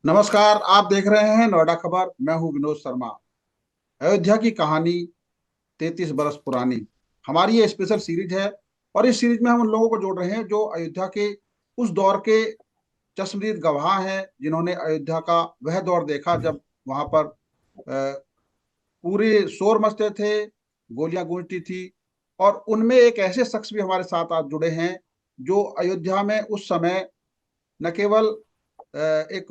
नमस्कार। आप देख रहे हैं नोएडा खबर। मैं हूं विनोद शर्मा। अयोध्या की कहानी 33 बरस पुरानी हमारी ये स्पेशल सीरीज है। और इस सीरीज में हम उन लोगों को जोड़ रहे हैं जो अयोध्या के उस दौर के चश्मदीद गवाह हैं, जिन्होंने अयोध्या का वह दौर देखा जब वहां पर पूरे शोर मचते थे, गोलियां गूंजती थी। और उनमें एक ऐसे शख्स भी हमारे साथ आज जुड़े हैं जो अयोध्या में उस समय न केवल एक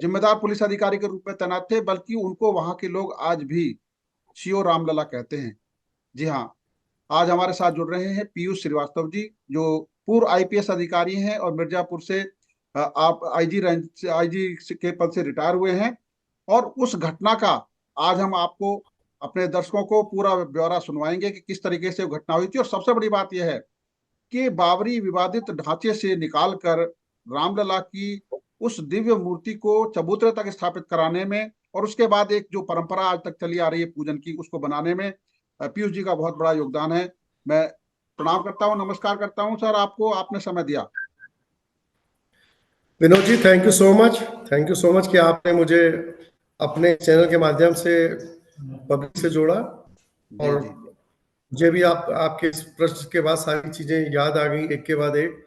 जिम्मेदार पुलिस अधिकारी के रूप में तैनात थे, बल्कि उनको वहां के लोग आज भी सीओ रामलला कहते हैं। जी हाँ, आज हमारे साथ जुड़ रहे हैं पीयूष श्रीवास्तव जी, जो पूर्व आईपीएस अधिकारी हैं और मिर्जापुर से आप आईजी रैंक आईजी के पद से रिटायर हुए हैं। और उस घटना का आज हम आपको, अपने दर्शकों को पूरा ब्यौरा सुनवाएंगे कि किस तरीके से वो घटना हुई थी। और सबसे बड़ी बात यह है कि बाबरी विवादित ढांचे से निकालकर रामलला की उस दिव्य मूर्ति को चबूतरे तक स्थापित कराने में, और उसके बाद एक जो परंपरा आज तक चली आ रही है पूजन की, उसको बनाने में पीयूष जी का बहुत बड़ा योगदान है। मैं प्रणाम करता हूं, नमस्कार करता हूं सर आपको, आपने समय दिया। Vinod ji, thank you so much. Thank you so much कि आपने मुझे अपने चैनल के माध्यम से पब्लिक से जोड़ा। जी और जी मुझे भी आपके इस प्रश्न के बाद सारी चीजें याद आ गई एक के बाद एक,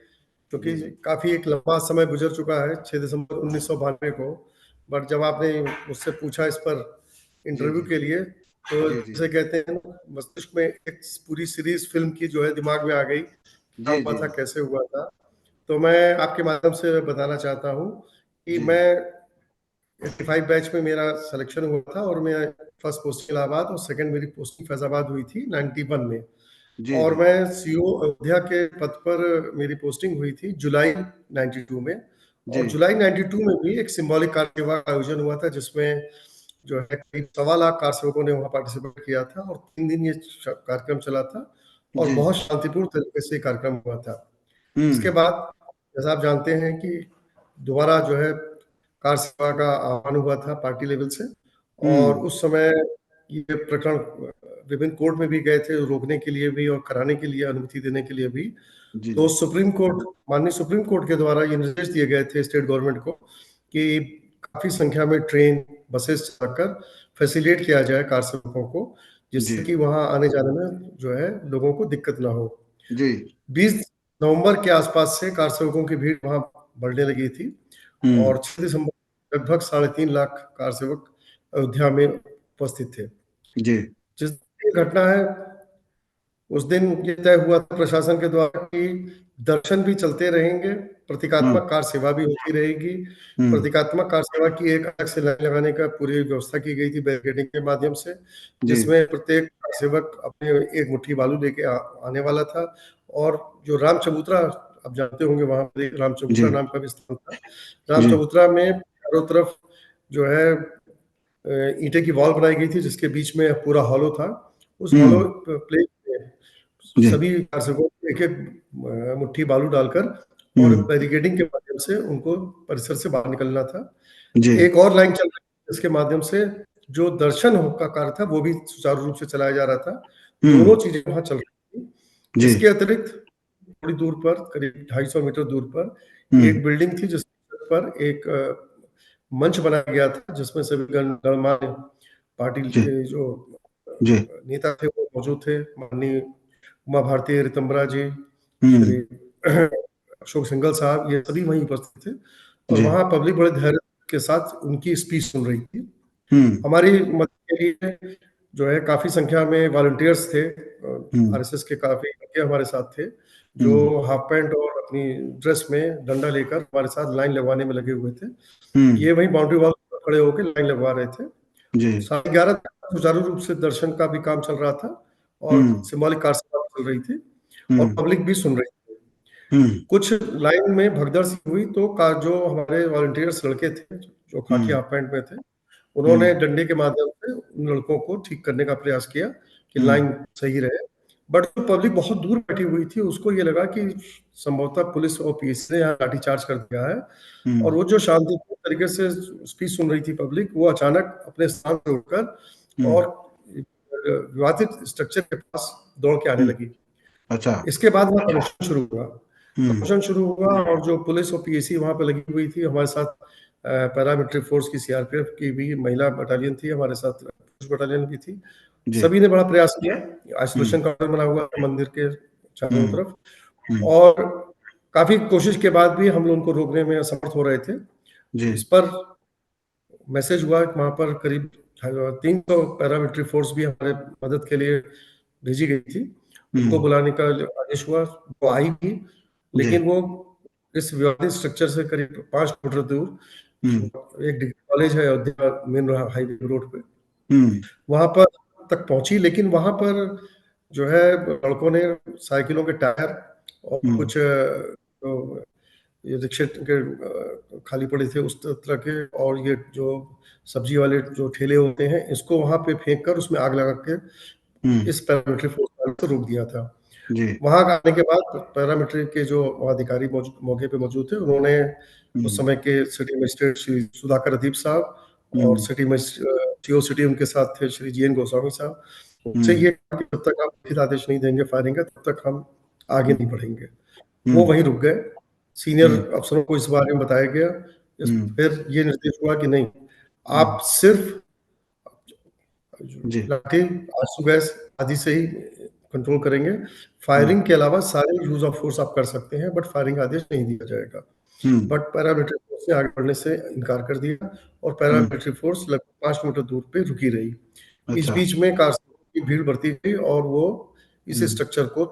क्योंकि जी जी काफी एक लंबा समय गुजर चुका है 6 दिसंबर 1992 को। बट जब आपने मुझसे पूछा इस पर जी इंटरव्यू जी के लिए, तो जी जी जैसे कहते हैं ना, मस्तिष्क में एक पूरी सीरीज फिल्म की जो है दिमाग में आ गई, क्या जी हुआ जी था, जी कैसे हुआ था। तो मैं आपके माध्यम से बताना चाहता हूँ कि जी मैं 85 बैच में मेरा सिलेक्शन हुआ था, और मैं फर्स्ट पोस्टिंग इलाहाबाद और सेकंड मेरी पोस्टिंग फैजाबाद हुई थी 91 में। जी और जी मैं सीओ अयोध्या के पद पर मेरी पोस्टिंग हुई थी जुलाई 92 में। जी और जुलाई 92 में भी एक सिंबॉलिक कार सेवा का आयोजन हुआ था, जिसमें जो है करीब 1.25 लाख कार सेवकों ने वहाँ पार्टिसिपेट किया था, और 3 दिन ये कार्यक्रम चला था, और जी बहुत शांतिपूर्ण तरीके से कार्यक्रम हुआ था। इसके हम्म बाद जैसा आप जानते हैं कि दोबारा जो है कार सेवा का आह्वान हुआ था पार्टी लेवल से। और हम्म उस समय ये प्रकरण विभिन्न कोर्ट में भी गए थे, रोकने के लिए भी और कराने के लिए, अनुमति देने के लिए भी। जी तो जी सुप्रीम कोर्ट, माननीय सुप्रीम कोर्ट के द्वारा ये निर्देश दिए गए थे स्टेट गवर्नमेंट को कि काफी संख्या में ट्रेन, बसेस चलाकर फैसिलिटेट किया जाए कार सेवकों को, जी जिससे कि वहां आने जाने में जो है लोगों को दिक्कत ना हो। जी 20 नवंबर के आसपास से कार सेवकों की भीड़ वहां बढ़ने लगी थी, हम्म और 6 दिसंबर लगभग 3.5 लाख कार सेवक अयोध्या में उपस्थित थे। जी जिस दिन ये घटना है, उस दिन ये तय हुआ था प्रशासन के द्वारा कि दर्शन भी चलते रहेंगे, हम्म प्रतीकात्मक कार सेवा भी होती रहेगी। हम्म प्रतीकात्मक कार सेवा की एक अलग से लाइन लगाने का पूरी व्यवस्था की गई थी बैरिकेडिंग के माध्यम से, जी जिसमें प्रत्येक कार सेवक अपने एक मुट्ठी बालू लेके आने वाला था। और जो राम चबूतरा, आप जानते होंगे, वहां पर एक राम जी चबूतरा नाम का भी स्थान था। राम जी चबूतरा में चारों तरफ जो है ईंटे की वॉल बनाई गई थी, जिसके बीच में पूरा हॉलो था। उस हॉलो हम्म प्लेस में जी सभी कारसेवकों को एक एक मुट्ठी बालू डालकर और हम्म बैरिकेडिंग के माध्यम से उनको परिसर से बाहर निकलना था। जी एक और लाइन चल रही थी, जिसके माध्यम से जो दर्शन का कार्य था वो भी सुचारू रूप से चलाया जा रहा था। दोनों हम्म चीजें वहां चल रही थी। जी इसके अतिरिक्त थोड़ी दूर पर, करीब 250 मीटर दूर पर, हम्म एक बिल्डिंग थी जिस पर एक मंच बनाया गया था, जिसमें सभी गणमान्य पार्टी जी के जो जी नेता थे वो मौजूद थे। माननीय उमा भारती रितंबरा जी, हम्म श्री अशोक सिंघल साहब, ये सभी वहीं उपस्थित थे। और जी वहां पब्लिक बड़े धैर्य के साथ उनकी स्पीच सुन रही थी। हम्म हमारी मदद के लिए जो है काफी संख्या में वॉलंटियर्स थे। हम्म आरएसएस के काफी लड़के हमारे साथ थे, जो हम्म हाफ पैंट और अपनी ड्रेस में डंडा लेकर हमारे साथ लाइन लगवाने में लगे हुए थे। हम्म ये वहीं बाउंड्री वॉल पर खड़े होकर लाइन लगवा रहे थे। जी 11:30 तक सुचारू रूप से दर्शन का भी काम चल रहा था, और हम्म सिंबॉलिक कार सेवा चल रही थी, और हम्म पब्लिक भी सुन रही थी। हम्म कुछ लाइन में भगदड़ सी हुई, तो जो हमारे वॉलंटियर्स लड़के थे, जो खाकी हम्म हाफ पैंट में थे, उन्होंने हम्म डंडे के माध्यम से उन लड़कों को ठीक करने का प्रयास किया कि हम्म लाइन सही रहे। बट जो पब्लिक बहुत दूर बैठी हुई थी, उसको ये लगा कि संभवतः पुलिस और पीएससी ने यहाँ लाठीचार्ज कर दिया है। और हम्म वो जो शांतिपूर्ण तरीके से स्पीच सुन रही थी पब्लिक, वो अचानक अपने स्थान से उठकर हम्म और विवादित स्ट्रक्चर के पास दौड़ के आने हम्म लगी। अच्छा इसके बाद वहाँ कमीशन शुरू हुआ। हम्म कमीशन शुरू हुआ, और जो पुलिस और पीएसी वहाँ पे लगी हुई थी हमारे साथ, पैरामिलिट्री फोर्स की, सीआरपीएफ की भी महिला बटालियन थी, हमारे साथ पुरुष बटालियन भी थी। जी। सभी ने बड़ा प्रयास किया। हम्म। आइसोलेशन कार्ड बना हुआ था मंदिर के चारों हम्म। तरफ, हम्म। और काफी कोशिश के बाद भी हम लोग उनको रोकने में असमर्थ हो रहे थे। जी। इस पर मैसेज हुआ कि वहां पर करीब 300 पैरामिलिट्री फोर्स भी हमारे मदद के लिए भेजी गई थी। उनको हम्म। बुलाने का जो आदेश हुआ वो आई भी, जी। लेकिन वो इस विवादित स्ट्रक्चर से करीब 5 किलोमीटर हम्म। दूर एक डिग्री कॉलेज है अयोध्या मेन हाईवे रोड पे, हम्म। वहां पर तक पहुंची। लेकिन वहां पर जो है लड़कों ने साइकिलों के टायर और हम्म। कुछ जो ये रिक्शे के खाली पड़े थे उस तरह के, और ये जो सब्जी वाले जो ठेले होते हैं, इसको वहां पे फेंक कर उसमें आग लगा के हम्म। इस पैरामिलिट्री फोर्स वालों को रोक दिया था। जी। वहां आने के बाद पैरामिलिट्री के जो अधिकारी मौके पे मौजूद थे, उन्होंने उस हम्म। समय के सिटी मजिस्ट्रेट श्री सुधाकर अदीप साहब और हम्म। सिटी सीओ सिटी उनके साथ थे श्री जीएन गोस्वामी साहब, उनसे हम्म। ये कहा कि जब तक आप लिखित आदेश नहीं देंगे फायरिंग का, तब तक हम आगे नहीं बढ़ेंगे। वो हम्म। वहीं रुक गए। सीनियर हम्म। अफसरों को इस बारे में बताया गया। हम्म। फिर ये निर्देश हुआ कि नहीं, हम्म। आप सिर्फ जी। लाठी, आंसू गैस आदि से ही कंट्रोल करेंगे। हम्म। फायरिंग के अलावा सारे यूज ऑफ फोर्स आप कर सकते हैं, बट फायरिंग का आदेश नहीं दिया जाएगा। हम्म। बट पैरामिलिट्री फोर्स ने आगे बढ़ने से इनकार कर दिया, और हम्म। पैरामिलिट्री फोर्स लगभग 5 मीटर दूर पे रुकी रही। इस अच्छा। बीच में कारसेवकों की भीड़ बढ़ती गई, और वो इस हम्म। स्ट्रक्चर को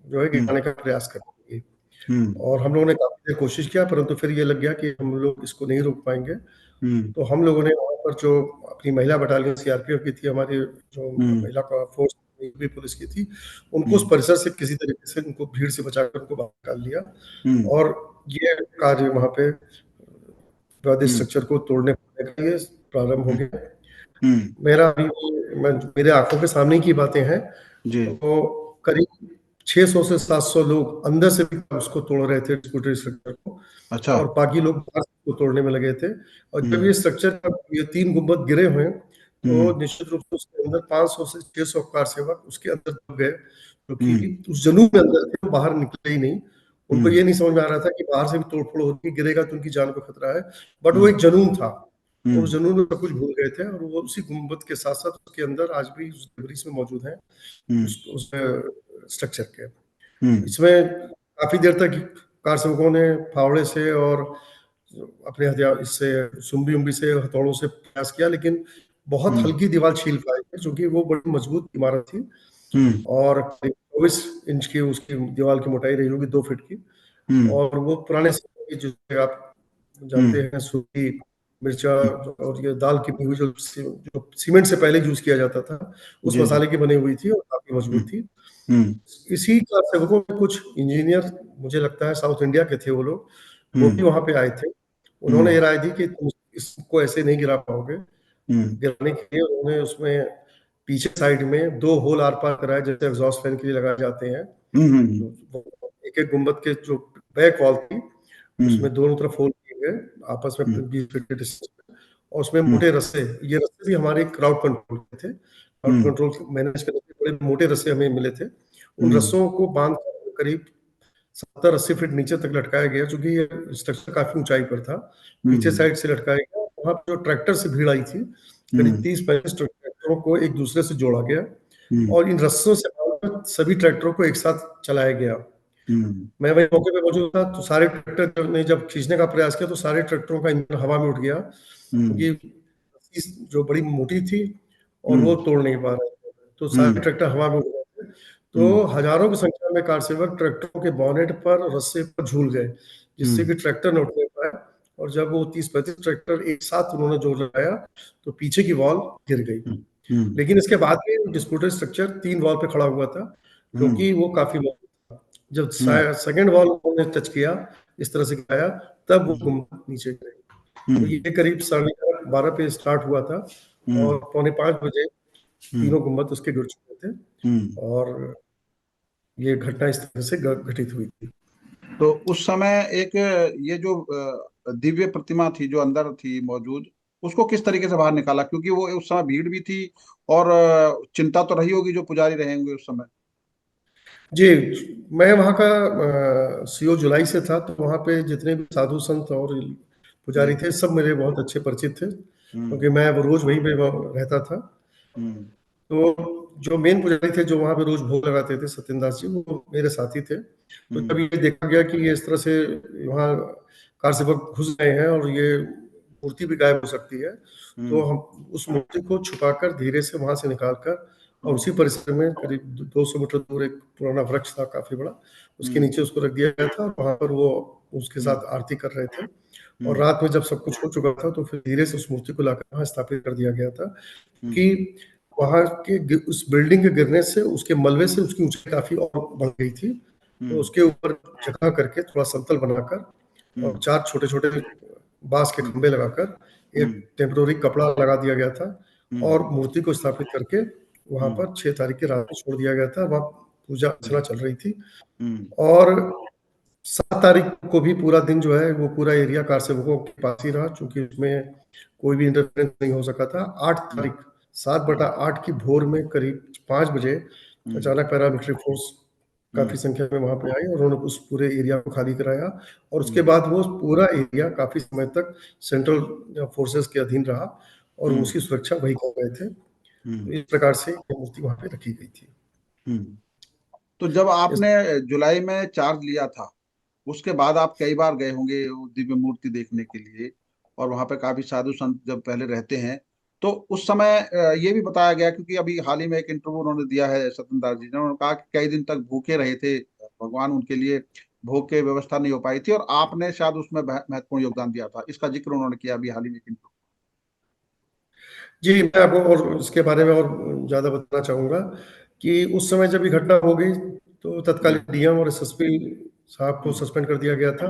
जो है हम्म। गिराने का प्रयास करने लगी। हम्म। और हम लोगों ने काफी देर कोशिश किया, परंतु फिर ये लग गया कि हम लोग इसको नहीं रोक पाएंगे। हम्म। तो हम लोगों ने वहाँ पर जो अपनी महिला बटालियन सीआरपीएफ की थी, हमारी जो हम्म। महिला का फोर्स भी पुलिस की थी, उनको उस हम्म। परिसर से किसी तरीके से उनको भीड़ से बचाकर उनको बाहर निकाल लिया। हम्म। और ये कार्य वहाँ पे विवादित हम्म। स्ट्रक्चर को तोड़ने का ये प्रारंभ हो गया। हम्म। मेरा अभी मेरे आंखों के सामने की बातें हैं। जी। तो करीब 600 से 700 लोग अंदर से भी उसको तोड़ रहे थे, स्कूटरी स्ट्रक्चर को, अच्छा। और बाकी लोग बाहर से उसको तोड़ने में लगे थे। और जब हम्म। ये स्ट्रक्चर, ये 3 गुंबद गिरे हुए हैं, हम्म। तो निश्चित रूप से उसके अंदर 500 से 600 कार सेवक उसके अंदर दब गए, जो हम्म। कि उस जुनून में अंदर थे, वो बाहर निकले ही नहीं। उनको हम्म। ये नहीं समझ में आ रहा था कि बाहर से भी तोड़फोड़ होगी, गिरेगा तो उनकी जान को खतरा है। बट वो हम्म। एक जुनून था, और उस हम्म। जुनून में सब कुछ भूल गए थे, और वो उसी गुंबद के साथ साथ उसके अंदर आज भी उस डिब्रीज में मौजूद हैं, हम्म। उस स्ट्रक्चर के। हम्म। इसमें काफी देर तक कार सेवकों ने फावड़े से और अपने हथियार इससे सुम्बी उम्बी से हथौड़ों से प्रयास किया, लेकिन बहुत हम्म। हल्की दीवार छील पाए थे, क्योंकि वो बड़ी मजबूत इमारत थी। हम्म। और 24 इंच की उसकी दीवार की मोटाई रही होगी, 2 फीट की। हम्म। और वो पुराने समय की, जो आप जानते हम्म। हैं, सूखी मिर्चा और ये दाल की बनी हुई, जो सीमेंट से पहले यूज किया जाता था, उस जी। जी। मसाले की बनी हुई थी और काफी मजबूत हम्म। थी। हम्म। इसी कार सेवकों में कुछ इंजीनियर, मुझे लगता है साउथ इंडिया के थे वो लोग, वो भी हम्म। वहां पे आए थे। उन्होंने ये हम्म। राय दी कि तुम इसको ऐसे नहीं गिरा पाओगे। हम्म। गिराने के लिए उन्होंने उसमें पीछे साइड में 2 होल आर पार कराए, जैसे एग्जॉस्ट फैन के लिए लगाए जाते हैं। हम्म। एक एक गुंबद के जो बैक वॉल थी, हम्म। उसमें दोनों तरफ होल किए गए, आपस में हम्म। 20 फीट के डिस्टेंस पे। और उसमें हम्म। मोटे रस्से, ये रस्से भी हमारे क्राउड कंट्रोल के थे, क्राउड हम्म। कंट्रोल मैनेज करने के बड़े मोटे रस्से हमें मिले थे। उन हम्म। रस्सों को बांध कर करीब 70-80 फीट नीचे तक लटकाया गया, क्योंकि ये स्ट्रक्चर काफी ऊंचाई पर था। पीछे हम्म। साइड से लटकाया गया। वहां पर जो ट्रैक्टर से भीड़ आई थी, करीब हम्म। 30-35 ट्रैक्टरों को एक दूसरे से जोड़ा गया, हम्म। और इन रस्सों से बांधकर सभी ट्रैक्टरों को एक साथ चलाया गया। हम्म। मैं वही मौके पे मौजूद था, तो सारे ट्रैक्टर ने जब खींचने का प्रयास किया, तो सारे ट्रैक्टरों का इंजन हवा में उठ गया, हम्म। क्योंकि जो बड़ी मोटी थी और वो हम्म। तोड़ नहीं पा रहे थे, तो सारे हम्म। ट्रैक्टर हवा में उड़ गए थे। तो हम्म। हजारों की संख्या में कार सेवक ट्रैक्टरों के बॉनेट पर रस्से पर झूल गए, जिससे हम्म। कि ट्रैक्टर न उठ नहीं पाए। और जब वो 30-35 ट्रैक्टर एक साथ उन्होंने जोर लगाया, तो पीछे की वॉल गिर गई। हम्म। लेकिन इसके बाद भी डिस्प्यूटेड स्ट्रक्चर 3 वॉल पे खड़ा हुआ था, जो हम्म। कि वो काफी मजबूत था। जब हम्म। सेकंड वॉल उन्होंने टच किया, इस तरह से गिराया, तब वो हम्म। गुम्बद नीचे गिरे। तो हम्म। ये करीब 12:30 पे स्टार्ट हुआ था, और हम्म। 4:45 बजे हम्म। तीनों गुम्बद उसके गिर चुके थे। हम्म। और ये घटना इस तरह से घटित हुई थी। तो उस समय एक ये जो दिव्य प्रतिमा थी जो अंदर थी मौजूद, उसको किस तरीके से बाहर निकाला, क्योंकि वो उस समय भीड़ भी थी और चिंता तो रही होगी जो पुजारी रहेंगे उस समय। जी, मैं वहाँ का सीओ जुलाई से था, तो वहाँ पे जितने भी साधु संत और पुजारी थे, सब मेरे बहुत अच्छे परिचित थे, हम्म। क्योंकि मैं वो रोज वहीं पे रहता था। हम्म। तो जो मेन पुजारी थे, जो वहाँ पे रोज भोग लगाते थे, सत्येंद्र दास जी, वो मेरे साथी थे। तो जब हम्म। ये देखा गया कि ये इस तरह से वहाँ कार सेवक घुस गए हैं और ये मूर्ति भी गायब हो सकती है, तो हम्म। हम उस मूर्ति को छुपाकर धीरे से वहां से निकालकर, और हम्म। उसी परिसर में करीब 200 मीटर दूर एक पुराना वृक्ष था काफी बड़ा, उसके हम्म। नीचे उसको रख दिया गया था, और वहां पर वो उसके हम्म। साथ आरती कर रहे थे। और हम्म। रात में जब सब कुछ हो चुका था, तो फिर धीरे से उस मूर्ति को लाकर वहां स्थापित कर दिया गया था, हम्म। कि वहां के उस बिल्डिंग के गिरने से, उसके मलबे से उसकी ऊंचाई काफी और बढ़ गई थी। तो हम्म। उसके ऊपर जगह करके थोड़ा समतल बनाकर, और हम्म। 4 छोटे-छोटे बाँस के हम्म। खंभे लगाकर एक हम्म। टेम्परेरी कपड़ा लगा दिया गया था, हम्म। और मूर्ति को स्थापित करके वहाँ हम्म। पर 6 तारीख की रात को छोड़ दिया गया था। वहाँ पूजा अर्चना हम्म। चल रही थी। हम्म। और 7 तारीख को भी पूरा दिन जो है, वो पूरा एरिया कार सेवकों के पास ही रहा, चूँकि उसमें कोई भी इंटरफेरेंस नहीं हो सका था। 8 हम्म। तारीख 7/8 की भोर में करीब 5 बजे हम्म। अचानक पैरामिलिट्री फोर्स काफ़ी हम्म। संख्या में वहाँ पे आई, और उन्होंने उस पूरे एरिया को खाली कराया, और उसके हम्म। बाद वो पूरा एरिया काफ़ी समय तक सेंट्रल फोर्सेस के अधीन रहा, और हम्म। उसकी सुरक्षा वही कर रहे थे। तो हम्म। इस प्रकार से ये मूर्ति वहाँ पे रखी गई थी। हम्म। तो जब इस आपने जुलाई में चार्ज लिया था, उसके बाद आप कई बार गए होंगे वो दिव्य मूर्ति देखने के लिए, और वहां पे काफी साधु संत जब पहले रहते हैं, तो उस समय ये भी बताया गया, क्योंकि अभी हाल ही में एक इंटरव्यू उन्होंने दिया है सत्येंद्र दास जी ने, उन्होंने कहा कि कई दिन तक भूखे रहे थे भगवान, उनके लिए भोग की व्यवस्था नहीं हो पाई थी, और आपने शायद उसमें महत्वपूर्ण योगदान दिया था। इसका जिक्र उन्होंने किया अभी हाल ही में एक इंटरव्यू। जी, मैं आपको और इसके बारे में और ज़्यादा बताना चाहूँगा, कि उस समय जब ये घटना हो गई, तो हम्म। तत्कालीन डीएम और एसएसपी साहब को हम्म। सस्पेंड कर दिया गया था,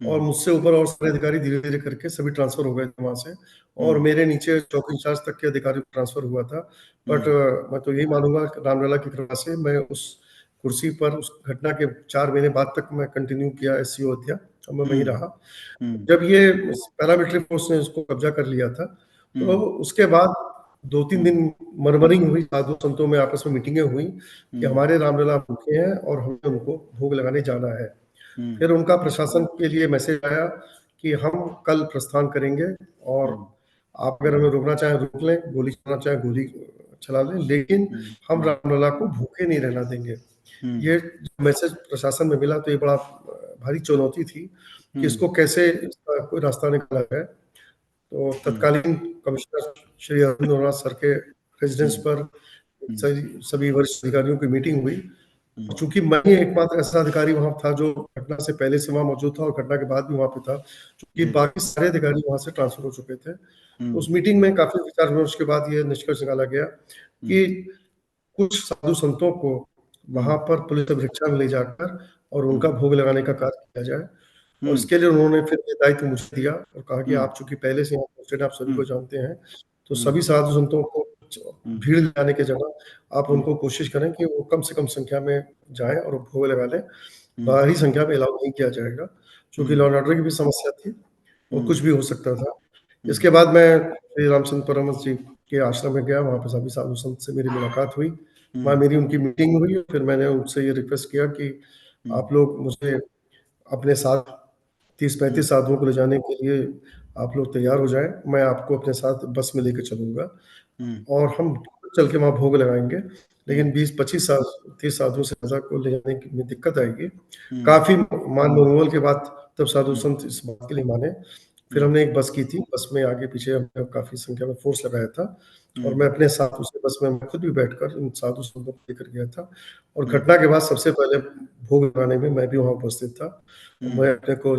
और हम्म। मुझसे ऊपर और सारे अधिकारी धीरे-धीरे करके सभी ट्रांसफ़र हो गए थे वहाँ से, और हम्म। मेरे नीचे चौकी इंचार्ज तक के अधिकारी को ट्रांसफ़र हुआ था। बट हम्म। मैं तो यही मानूँगा कि रामलला की कृपा से मैं उस कुर्सी पर उस घटना के 4 महीने बाद तक मैं कंटिन्यू किया एससीओ अध्यक्ष, और मैं वहीं हम्म। रहा। हम्म। जब ये पैरामिलिट्री फोर्स ने उसको कब्जा कर लिया था, तो हम्म। उसके बाद 2-3 हम्म। दिन मरमरिंग हुई, साधु संतों में आपस में मीटिंगें हुई, कि हम्म। हमारे रामलला भूखे हैं और हमें उनको भोग लगाने जाना है। हम्म। फिर उनका प्रशासन के लिए मैसेज आया कि हम कल प्रस्थान करेंगे, और हम्म। आप अगर हमें रोकना चाहें रोक लें, गोली चलाना चाहें गोली चला लें, लेकिन हम्म। हम हम्म। रामलला को भूखे नहीं रहना देंगे। हम्म। ये मैसेज प्रशासन में मिला, तो ये बड़ा भारी चुनौती थी कि हम्म। इसको कैसे इसका कोई रास्ता निकाला जाए। तो हम्म। तत्कालीन कमिश्नर श्री अरविंद नोरा सर के रेजिडेंस हम्म। पर हम्म। सभी वरिष्ठ अधिकारियों की मीटिंग हुई। और हम्म। चूंकि मैं ही एकमात्र ऐसा अधिकारी वहां था जो घटना से पहले से वहां मौजूद था, और घटना के बाद भी वहां पे था, क्योंकि हम्म। बाकी सारे अधिकारी वहां से ट्रांसफर हो चुके थे। तो हम्म। उस मीटिंग में काफी विचार विमर्श के बाद ये निष्कर्ष निकाला गया कि हम्म। कुछ साधु संतों को वहां हम्म। पर पुलिस अभिरक्षा में ले जाकर और उनका हम्म। भोग लगाने का कार्य किया जाए। और हम्म। इसके लिए उन्होंने फिर ये दायित्व मुझे दिया, और कहा कि हम्म। आप चूंकि पहले से यहाँ पोस्टेड, आप सभी को हम्म। जानते हैं, तो हम्म। सभी साधु संतों को हम्म। भीड़ लगाने के जगह आप हम्म। उनको कोशिश करें कि वो कम से कम संख्या में जाएं और भोग लगा लें। हम्म। भारी संख्या में अलाउ नहीं किया जाएगा, क्योंकि लॉ एंड ऑर्डर की भी समस्या थी, और हम्म। कुछ भी हो सकता था। हम्म। इसके बाद मैं श्री रामचंद्र परमहंस जी के आश्रम में गया, वहाँ पे सभी साधु संत से मेरी मुलाकात हुई, वहाँ हम्म। मेरी उनकी मीटिंग हुई, और फिर मैंने उनसे ये रिक्वेस्ट किया कि हम्म। आप लोग मुझे अपने साथ 30-35 हम्म। साधुओं को ले जाने के लिए आप लोग तैयार हो जाएं, मैं आपको अपने साथ बस में लेकर चलूंगा, हम्म। और हम चल के वहाँ भोग लगाएंगे। लेकिन हम्म। 20-25 साल 30 साधुओं से ज़्यादा को ले जाने में दिक्कत आएगी। हम्म। काफ़ी मान मनोबल के बाद तब साधु हम्म। संत इस बात के लिए माने। फिर हम्म। हमने एक बस की थी, बस में आगे पीछे हमने काफ़ी संख्या में फोर्स लगाया था, और हम्म। मैं अपने साथ उसी बस में मैं खुद भी बैठकर इन साधु संतों को लेकर गया था। और हम्म। घटना के बाद सबसे पहले भोग लगाने में मैं भी वहाँ उपस्थित था। और मैं हम्म। अपने को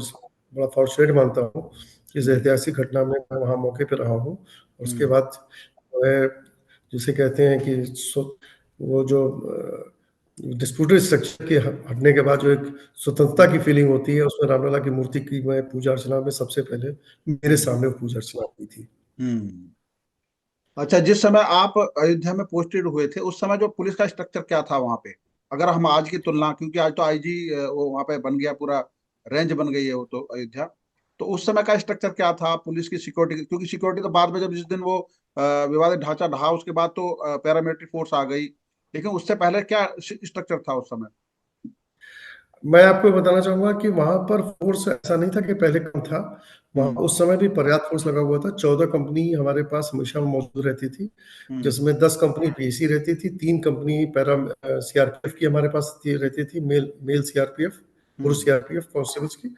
बड़ा फॉर्चुनेट मानता हूँ कि इस हम्म। ऐतिहासिक घटना में मैं वहाँ मौके पे रहा हूँ। और उसके हम्म। बाद जो है, जिसे कहते हैं कि वो जो डिस्प्यूटेड स्ट्रक्चर के हटने के बाद जो एक स्वतंत्रता की फीलिंग होती है, उसमें रामलला की मूर्ति की मैं पूजा अर्चना में सबसे पहले मेरे हम्म। सामने वो पूजा अर्चना हुई थी। हम्म। अच्छा, जिस समय आप अयोध्या में पोस्टेड हुए थे, उस समय जो पुलिस का स्ट्रक्चर क्या था वहां पे, अगर हम आज की तुलना, क्योंकि आज तो आईजी वो वहां पे बन गया, पूरा रेंज बन गई है वो तो अयोध्या, तो उस समय का स्ट्रक्चर क्या था पुलिस की सिक्योरिटी, क्योंकि सिक्योरिटी तो बाद में जब जिस दिन वो विवादित ढांचा ढहा, उसके बाद तो पैरामिलिट्री फोर्स आ गई, लेकिन उससे पहले क्या स्ट्रक्चर था उस समय? मैं आपको बताना चाहूंगा कि वहां पर फोर्स ऐसा नहीं था कि पहले कम था। वहां हम्म। उस समय भी पर्याप्त फोर्स लगा हुआ था। 14 कंपनी हमारे पास हमेशा मौजूद रहती थी, हम्म। जिसमें 10 कंपनी पीएसी रहती थी, 3 कंपनी पैरा सीआरपीएफ की हमारे पास रहती थी, मेल मेल सीआरपीएफ, पुरुष हम्म। सीआरपीएफ कांस्टेबल्स की,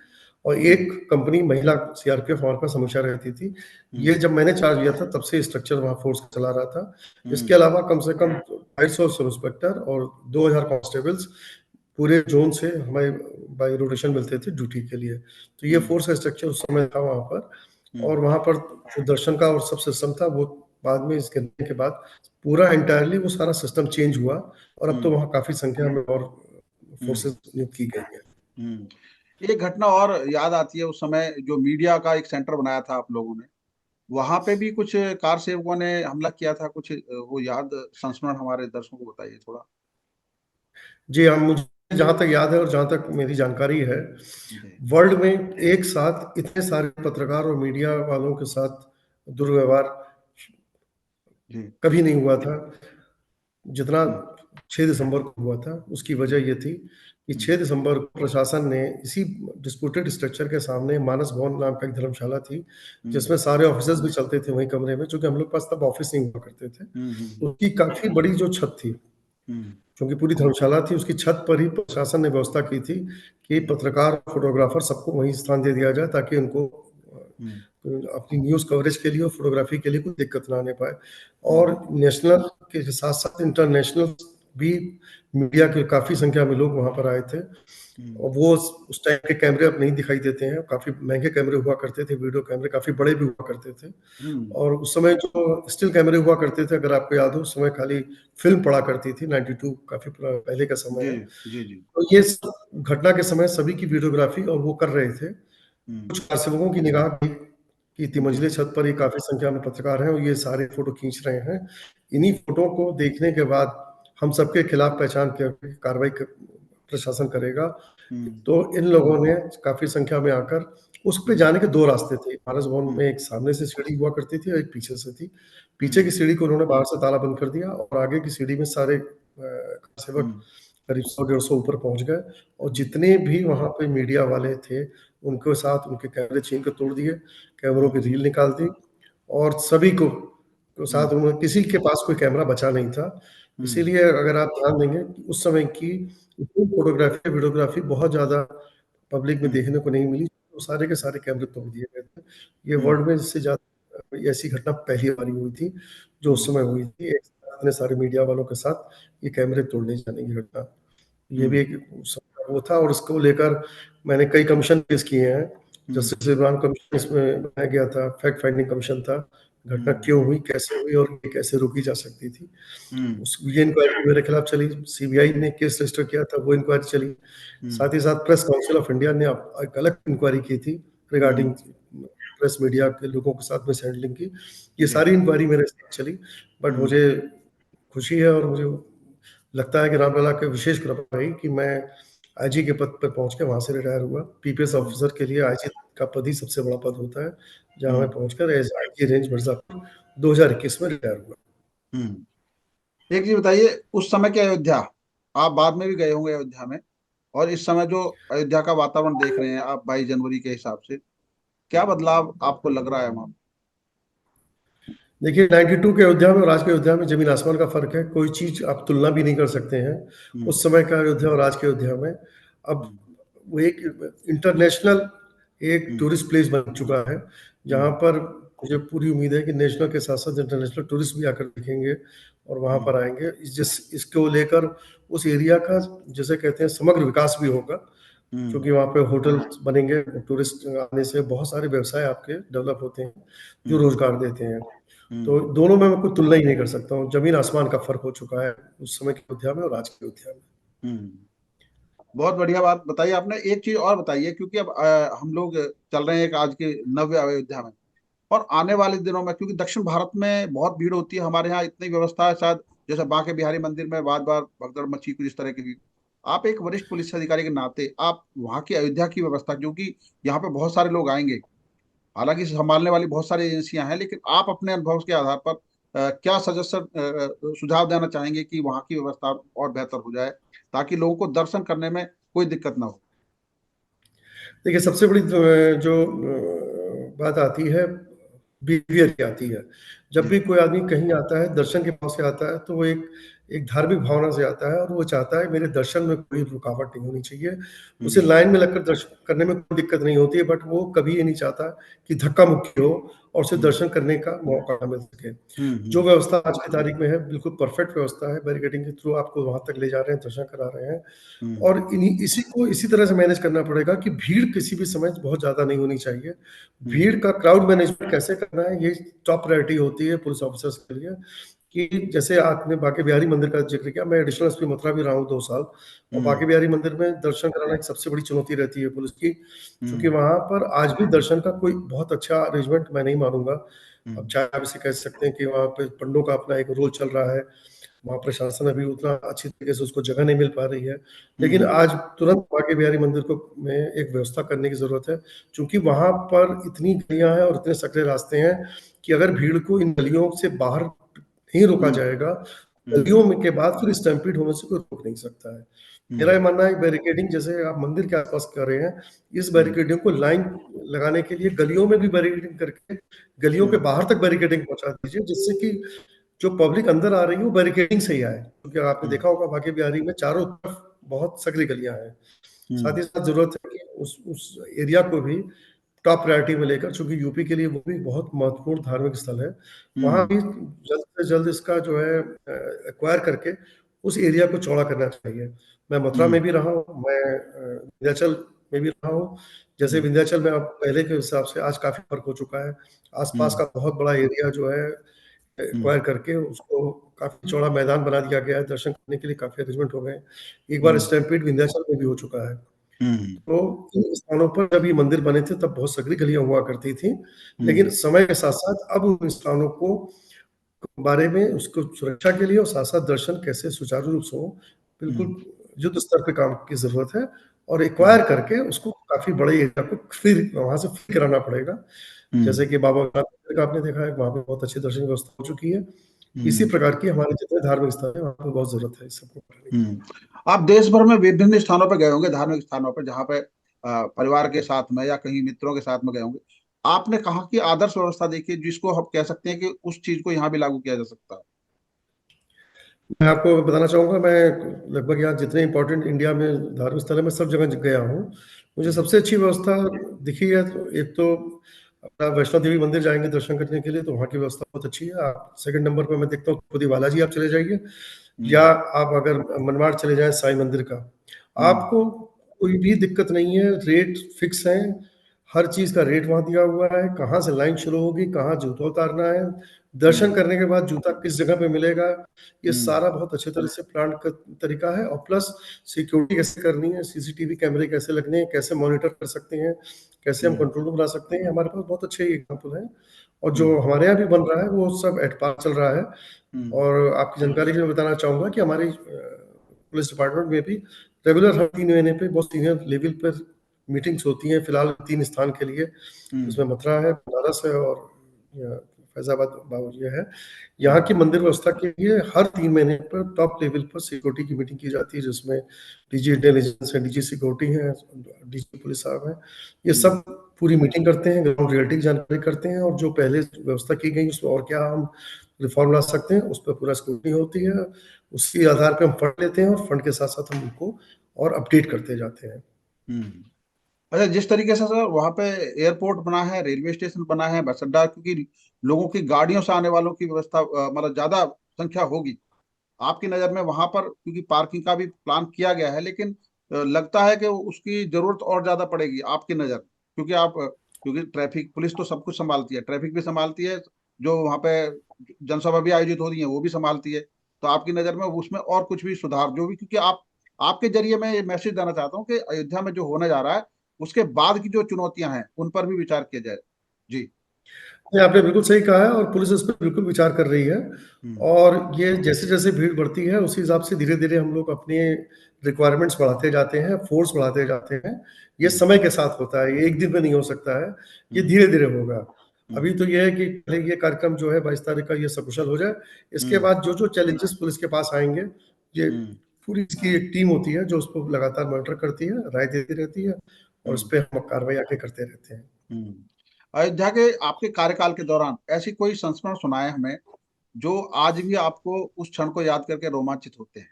और हम्म। 1 कंपनी महिला सीआरपीएफ हमारे पास हमेशा रहती थी। ये हम्म। जब मैंने चार्ज लिया था तब से स्ट्रक्चर वहाँ फोर्स चला रहा था। इसके हम्म। अलावा कम से कम 250 सब इंस्पेक्टर और 2000 कांस्टेबल्स पूरे जोन से हमें बाई रोटेशन मिलते थे ड्यूटी के लिए। तो ये हम्म। फोर्स का स्ट्रक्चर उस समय था वहाँ पर। हम्म। और वहाँ पर जो दर्शन का और सब सिस्टम था वो बाद में इसके गिरने के बाद पूरा एंटायरली वो सारा सिस्टम चेंज हुआ, और अब तो हम्म। वहाँ काफी संख्या में और हम्म। फोर्सेस नियुक्त की गई है। एक घटना और याद आती है, उस समय जो मीडिया का एक सेंटर बनाया था आप लोगों ने, वहां पे भी कुछ कार सेवकों ने हमला किया था कुछ, वो याद संस्मरण हमारे दर्शकों को बताइए थोड़ा। जी हाँ, मुझे जहाँ तक याद है और जहाँ तक मेरी जानकारी है, जी। वर्ल्ड में एक साथ इतने सारे पत्रकार और मीडिया वालों के साथ दुर्व्यवहार जी। कभी नहीं हुआ था जितना हम्म। 6 दिसंबर को हुआ था। उसकी वजह ये थी कि हम्म। 6 दिसंबर को प्रशासन ने इसी डिस्प्यूटेड स्ट्रक्चर के सामने मानस भवन नाम का एक धर्मशाला थी, हम्म। जिसमें सारे ऑफिसर्स भी चलते थे वही कमरे में, क्योंकि हम लोग के पास तब ऑफिस नहीं हुआ करते थे। हम्म। उसकी काफी बड़ी जो छत थी, हम्म। क्योंकि पूरी धर्मशाला थी, उसकी छत पर ही प्रशासन ने व्यवस्था की थी कि हम्म। पत्रकार फोटोग्राफर सबको वहीं स्थान दे दिया जाए, ताकि उनको हम्म। अपनी न्यूज कवरेज के लिए और फोटोग्राफी के लिए कोई दिक्कत ना आने पाए। और हम्म। नेशनल के साथ साथ इंटरनेशनल भी मीडिया के काफी संख्या में लोग वहां पर आए थे। हम्म। और वो उस टाइम के कैमरे अब नहीं दिखाई देते हैं, काफी महंगे कैमरे हुआ करते थे, वीडियो कैमरे काफी बड़े भी हुआ करते थे। हम्म। और उस समय जो स्टिल कैमरे हुआ करते थे, अगर आपको याद हो, उस समय खाली फिल्म पड़ा करती थी। 92 काफी पहले का समय जी। है। जी। जी। तो ये घटना के समय सभी की वीडियोग्राफी और वो कर रहे थे। हम्म। कुछ कारसेवकों की निगाह गई कि जी। तिमंजिले छत पर ये काफी संख्या में पत्रकार हैं और ये सारे फोटो खींच रहे हैं। इन्हीं फोटो को देखने के बाद हम सबके खिलाफ पहचान के कार्रवाई प्रशासन करेगा। हम्म। तो इन लोगों ने काफी संख्या में आकर, उस पे हम्म। जाने के 2 रास्ते थे मानस भवन हम्म। में, एक सामने से सीढ़ी हुआ करती थी और एक पीछे से थी। पीछे हम्म। की सीढ़ी को उन्होंने बाहर से ताला बंद कर दिया, और आगे की सीढ़ी में सारे सेवक हम्म। करीब 100-150 ऊपर पहुंच गए। और जितने भी वहां पे मीडिया वाले थे, उनके साथ उनके कैमरे छीन कर तोड़ दिए, कैमरों की हम्म। रील निकाल दी, और सभी को हम्म। साथ उन्होंने, किसी के पास कोई कैमरा बचा नहीं था। हम्म। इसीलिए अगर आप ध्यान देंगे कि उस समय की फोटोग्राफी वीडियोग्राफी बहुत ज्यादा पब्लिक में हम्म। देखने को नहीं मिली। तो सारे के सारे कैमरे तोड़ दिए गए थे। ये हम्म। वर्ल्ड में इससे ज्यादा ऐसी घटना पहली बार हुई थी जो उस हम्म। समय हुई थी, एक साथ इतने सारे मीडिया वालों के साथ ये कैमरे तोड़ने जाने की घटना। ये भी हम्म। एक वो था, और इसको लेकर मैंने कई कमीशन पेश किए हैं। हम्म। जस्टिस इमरान कमीशन इसमें बनाया गया था, फैक्ट फाइंडिंग कमीशन था। घटना हम्म। क्यों हुई, कैसे हुई, और ये कैसे रोकी जा सकती थी, हम्म। उस ये इंक्वायरी मेरे खिलाफ चली। सीबीआई ने केस रजिस्टर किया था, वो इंक्वायरी चली। हम्म। साथ ही साथ प्रेस काउंसिल ऑफ इंडिया ने एक अलग इंक्वायरी की थी हम्म। रिगार्डिंग प्रेस मीडिया के लोगों के साथ मिस हैंडलिंग की। ये जी। सारी इंक्वायरी मेरे साथ चली। बट हम्म। मुझे खुशी है और मुझे लगता है कि रामलला के विशेष कृपा रही कि मैं आईजी के पद पर पहुंच के वहां से रिटायर हुआ। पीपीएस हम्म। ऑफिसर के लिए आईजी का पद ही सबसे बड़ा पद होता है, जहां मैं हम्म। पहुंचकर एज आईजी रेंज मिर्जापुर 2021 में रिटायर हुआ। हम्म। एक चीज बताइए, उस समय की अयोध्या, आप बाद में भी गए होंगे अयोध्या में, और इस समय जो अयोध्या का वातावरण देख रहे हैं आप 22 जनवरी के हिसाब से, क्या बदलाव आपको लग रहा है वहां? देखिए, 92 के अयोध्या में और आज के अयोध्या में जमीन आसमान का फर्क है। कोई चीज आप तुलना भी नहीं कर सकते हैं हम्म। उस समय का अयोध्या और आज के अयोध्या में। अब हम्म। वो एक इंटरनेशनल एक हम्म। टूरिस्ट प्लेस बन चुका है, जहाँ हम्म। पर मुझे पूरी उम्मीद है कि नेशनल के साथ साथ इंटरनेशनल टूरिस्ट भी आकर देखेंगे और वहाँ हम्म। पर आएंगे। इसको लेकर उस एरिया का, जैसे कहते हैं, समग्र विकास भी होगा, हम्म। क्योंकि वहाँ पे होटल बनेंगे। टूरिस्ट आने से बहुत सारे व्यवसाय आपके डेवलप होते हैं जो हम्म। रोजगार देते हैं। तो हम्म। दोनों में मैं कोई तुलना ही नहीं कर सकता हूँ। जमीन आसमान का फर्क हो चुका है उस समय की अयोध्या में और आज की अयोध्या में। हम्म। बहुत बढ़िया बात बताई आपने। एक चीज और बताइए, क्योंकि अब हम लोग चल रहे हैं एक आज के नव्य अयोध्या में, और आने वाले दिनों में, क्योंकि दक्षिण भारत में बहुत भीड़ होती है, हमारे यहाँ इतनी व्यवस्था है शायद, जैसे बांके बिहारी मंदिर में बार बार भगदड़ मची कुछ इस तरह की भी। आप एक वरिष्ठ पुलिस अधिकारी के नाते आप वहाँ की अयोध्या की व्यवस्था, क्योंकि यहाँ पे बहुत सारे लोग आएंगे, हालांकि संभालने वाली बहुत सारी एजेंसियां हैं, लेकिन आप अपने अनुभव के आधार पर क्या सजेशन सुझाव देना चाहेंगे कि वहाँ की व्यवस्था और बेहतर हो जाए, ताकि लोगों को दर्शन करने में कोई दिक्कत ना हो। देखिए, सबसे बड़ी जो बात आती है, बिहेवियर की आती है। जब जी। भी कोई आदमी कहीं आता है, दर्शन के भाव से आता है, तो वो एक एक धार्मिक भावना से आता है और वो चाहता है मेरे दर्शन में कोई रुकावट नहीं होनी चाहिए। उसे हम्म। लाइन में लगकर दर्शन करने में कोई दिक्कत नहीं होती है, बट वो कभी ये नहीं चाहता कि धक्का-मुक्की हो और उसे हम्म। दर्शन करने का मौका ना मिल सके। जो हम्म। व्यवस्था आज की तारीख में है, बिल्कुल परफेक्ट व्यवस्था है, बैरिकेडिंग के थ्रू आपको वहाँ तक ले जा रहे हैं, दर्शन करा रहे हैं। हम्म। और इन्हीं इसी को इसी तरह से मैनेज करना पड़ेगा कि भीड़ किसी भी समय बहुत ज़्यादा नहीं होनी चाहिए। हम्म। भीड़ का क्राउड मैनेजमेंट कैसे करना है, ये टॉप प्रायोरिटी होती है पुलिस ऑफिसर्स के लिए। कि जैसे आपने बांके बिहारी मंदिर का ज़िक्र किया, मैं एडिशनल एसपी मथुरा भी रहा हूँ 2 साल, और हम्म। बांके बिहारी मंदिर में दर्शन कराना एक सबसे बड़ी चुनौती रहती है पुलिस की, क्योंकि हम्म। वहाँ पर आज भी दर्शन का कोई बहुत अच्छा अरेंजमेंट मैं नहीं मानूँगा। अब हम्म। चाहे आप इसे कह सकते हैं कि वहाँ पे पंडों का अपना एक रोल चल रहा है, वहाँ प्रशासन अभी उतना अच्छी तरीके से उसको जगह नहीं मिल पा रही है। लेकिन हम्म। आज तुरंत बांके बिहारी मंदिर को में एक व्यवस्था करने की ज़रूरत है, चूँकि वहाँ पर इतनी गलियाँ हैं और इतने सकरे रास्ते हैं कि अगर भीड़ को इन गलियों से बाहर नहीं रोका हम्म। जाएगा, हम्म। गलियों में के बाद फिर स्टैम्पीड होने से कोई रोक नहीं सकता है। मेरा ये हम्म। मानना है बैरिकेडिंग जैसे आप मंदिर के आस-पास कर रहे हैं, इस हम्म। बैरिकेडिंग को लाइन लगाने के लिए गलियों में भी बैरिकेडिंग करके गलियों के हम्म। बाहर तक बैरिकेडिंग पहुँचा दीजिए, जिससे कि जो पब्लिक अंदर आ रही है वो बैरिकेडिंग से ही आए, क्योंकि आपने हम्म। देखा होगा बांके बिहारी में चारों तरफ बहुत सकरी गलियां हैं। साथ हम्म। ही साथ जरूरत है कि उस एरिया को भी टॉप प्रायोरिटी में लेकर, चूंकि यूपी के लिए वो भी बहुत महत्वपूर्ण धार्मिक स्थल है, वहाँ हम्म। भी जल्द से जल्द इसका जो है एक्वायर करके उस एरिया को चौड़ा करना चाहिए। मैं मथुरा में हम्म। भी रहा हूँ, मैं विंध्याचल में भी रहा हूँ। जैसे हम्म। विंध्याचल में अब पहले के हिसाब से आज काफी फर्क हो चुका है। आसपास हम्म। का बहुत बड़ा एरिया जो है हम्म। एक्वायर करके उसको काफ़ी चौड़ा मैदान बना दिया गया है, दर्शन करने के लिए काफ़ी अरेंजमेंट हो गए हैं। एक बार हम्म। स्टैम्पीड विंध्याचल में भी हो चुका है। हम्म। तो इन स्थानों पर जब ये मंदिर बने थे तब बहुत सकरी गलियाँ हुआ करती थी, लेकिन हम्म। समय के साथ-साथ अब उन स्थानों को बारे में उसको सुरक्षा के लिए और साथ-साथ दर्शन कैसे सुचारू रूप से हो, बिल्कुल हम्म। युद्ध स्तर पे काम की ज़रूरत है, और हम्म। एक्वायर करके उसको काफ़ी बड़े एरिया को फिर वहाँ से फ्री कराना पड़ेगा। हम्म। जैसे कि बाबा वैद्यनाथ मंदिर का आपने देखा है, वहाँ पे बहुत अच्छी दर्शन व्यवस्था हो चुकी है। इसी हम्म। प्रकार की हमारे जितने धार्मिक स्थल हैं, वहाँ पे बहुत ज़रूरत है इस सबको करने की। आप देश भर में विभिन्न स्थानों पर गए होंगे, धार्मिक स्थानों पर, जहाँ पे परिवार के साथ में या कहीं मित्रों के साथ में गए होंगे। आपने कहाँ की आदर्श व्यवस्था देखी जिसको हम कह सकते हैं कि उस चीज को यहाँ भी लागू किया जा सकता है? मैं आपको बताना चाहूँगा, मैं लगभग यहाँ जितने इम्पोर्टेंट इंडिया में धार्मिक स्थल है, मैं सब जगह गया हूँ। मुझे हम्म। सबसे अच्छी व्यवस्था दिखी है, तो एक तो अपना वैष्णो देवी मंदिर जाएँगे दर्शन करने के लिए, तो वहाँ की व्यवस्था बहुत अच्छी है। आप सेकंड नंबर पे मैं देखता हूँ तिरुपति बालाजी आप चले जाइए, या हम्म। आप अगर मनमाड़ चले जाएँ साईं मंदिर का, हम्म। आपको कोई भी दिक्कत नहीं है, रेट फिक्स हैं, हर चीज़ का रेट वहाँ दिया हुआ है, कहाँ से लाइन शुरू होगी, कहाँ जूता उतारना है, दर्शन हम्म। करने के बाद जूता किस जगह पे मिलेगा, ये हम्म। सारा बहुत अच्छे तरह से प्लान का तरीका है। और प्लस सिक्योरिटी कैसे करनी है, सीसीटीवी कैमरे कैसे लगने हैं, कैसे मॉनिटर कर सकते हैं, कैसे हम हम्म। कंट्रोल रूम बना सकते हैं, हमारे पास बहुत अच्छे एग्जाम्पल हैं। और जो हम्म। हमारे यहाँ भी बन रहा है वो सब एट पार चल रहा है। हम्म। और आपकी जानकारी के लिए बताना चाहूँगा कि हमारी पुलिस डिपार्टमेंट में भी रेगुलर हर 3 महीने पे बहुत सीनियर लेवल पर मीटिंग्स होती हैं, फिलहाल 3 स्थान के लिए, हम्म। जिसमें मथुरा है, बनारस है और फैजाबाद ये है। यहाँ की मंदिर व्यवस्था के लिए हर 3 महीने पर टॉप लेवल पर सिक्योरिटी की मीटिंग की जाती है, जिसमें डीजी इंटेलिजेंस है, डीजी सिक्योरिटी है, डीजी पुलिस साहब हैं। ये हम्म। सब पूरी मीटिंग करते हैं, ग्राउंड रियलिटी की जानकारी करते हैं, और जो पहले व्यवस्था की गई उसमें और क्या हम रिफॉर्म ला सकते हैं, उस पर पूरा स्क्रूटनी होती है। उसी आधार पे हम फंड लेते हैं और फंड के साथ-साथ हम उनको और अपडेट करते जाते हैं। हम्म। अच्छा, जिस तरीके से सर वहाँ पे एयरपोर्ट बना है, रेलवे स्टेशन बना है, बस अड्डा, क्योंकि लोगों की गाड़ियों से आने वालों की व्यवस्था मतलब ज्यादा संख्या होगी, आपकी नज़र में वहां पर क्योंकि पार्किंग का भी प्लान किया गया है, लेकिन लगता है कि उसकी जरूरत और ज्यादा पड़ेगी आपकी नज़र, क्योंकि क्योंकि ट्रैफिक पुलिस तो सब कुछ संभालती है, ट्रैफिक भी संभालती है, जो वहां पे जनसभा भी आयोजित हो रही है वो भी संभालती है। तो आपकी नज़र में उसमें और कुछ भी सुधार जो भी, क्योंकि आपके जरिए मैं ये मैसेज देना चाहता हूँ कि अयोध्या में जो होने जा रहा है उसके बाद की जो चुनौतियां हैं उन पर भी विचार किया जाए। जी। ये आपने बिल्कुल सही कहा है, और पुलिस इस पे बिल्कुल विचार कर रही है। हम्म। और ये जैसे-जैसे भीड़ बढ़ती है, उसी हिसाब से धीरे-धीरे हम लोग अपने रिक्वायरमेंट्स बढ़ाते जाते हैं, फोर्स बढ़ाते जाते हैं। ये हम्म। समय के साथ होता है, ये एक दिन में नहीं हो सकता है, ये हम्म। धीरे-धीरे होगा। अभी हम्म। तो ये है कि पहले ये कार्यक्रम जो है 22 तारीख का ये सकुशल हो जाए, इसके हम्म। बाद जो-जो चैलेंजेस पुलिस के पास आएँगे, ये हम्म। पूरी इसकी एक टीम होती है जो उसको लगातार मॉनिटर करती है, राय देती रहती है, और उस हम्म। पे हम कार्रवाई आगे करते रहते हैं। हम्म। अयोध्या के आपके कार्यकाल के दौरान ऐसी कोई संस्मरण सुनाए हमें जो आज भी आपको उस क्षण को याद करके रोमांचित होते हैं।